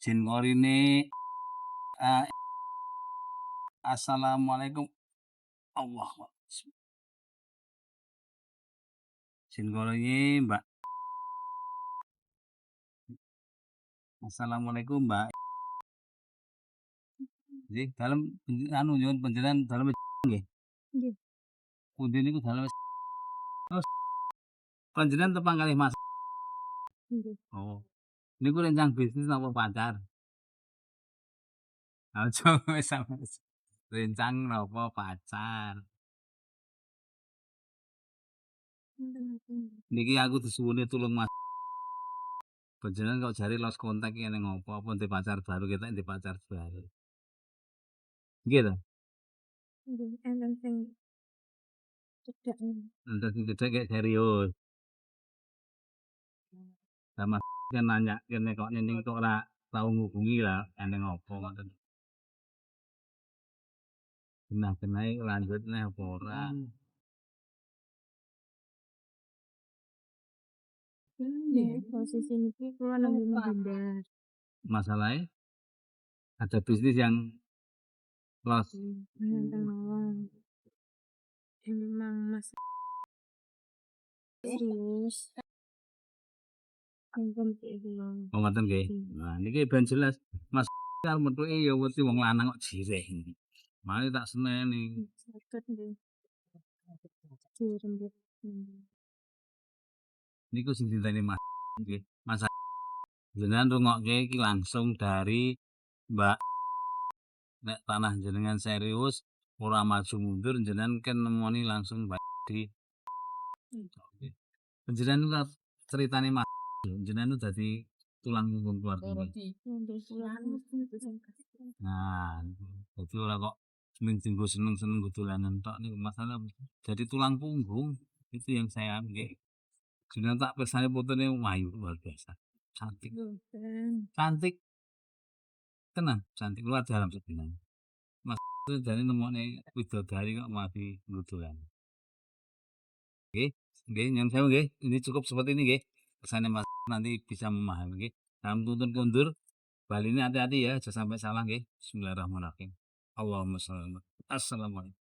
Jin korine assalamualaikum Allah. Jin korine Mbak. Assalamualaikum Mbak. Nggih, dalem anu nyuwun panjenengan dalem nggih. Nggih. Pundi niku dalem terus panjenengan tepang kalih Mas. Nggih. Oh. Niku rencang bisnis napa pacar? Aja wis rencang napa pacar? Niki aku disuwuni tulung Mas. Panjenengan kok jare lost contact iki ning ngopo? Apa ndek pacar baru ketok ndek pacar baru? Nggih to? Nggih, enten sing cedak. Enten sing cedak kayak serius. Lah Mas kan nanya kene kok nining kok ora tau ngubungi lah ene ngopo ngoten. Genah-genahe lanjut neh apa ora? Nggih, posisi niki kula nembe menghindar. Masalahe ada bisnis yang lost. Enten mawon. Memang Mas serius. Enten kula. Oh ngoten nggih. Nah niki ben jelas Mas arep methuke ya wedi wong lanang kok jireh. Mane tak seneni. Saged nggih. Dirembuk. Niku sing diteni Mas nggih. Mas jenengan rungokke iki langsung dari Mbak. Nek tanah jenengan serius ora maju mundur jenengan kan nemoni langsung Mbak di Panjenengan ceritane Mas jenengan dadi tulang punggung keluarga. Nah, dadi ora kok mung dienggo seneng-seneng nggo dolanan tok niku masalah jadi tulang punggung itu yang saya nggih. Jenengan tak pirsani fotone wayu luar biasa. Cantik. Cantik. Tenan, cantik luar dalam sebenarnya. Mas jane nemokne widodari kok mati nggo dolanan. Nggih, nggih nyuwun sewu nggih. Ini cukup seperti ini nggih. Kersane Mas nanti bisa memahami nggih. Salam tuntun kondur. Bali ini hati-hati ya, aja sampai salah nggih. Bismillahirrahmanirrahim. Allahumma sholli. Assalamualaikum.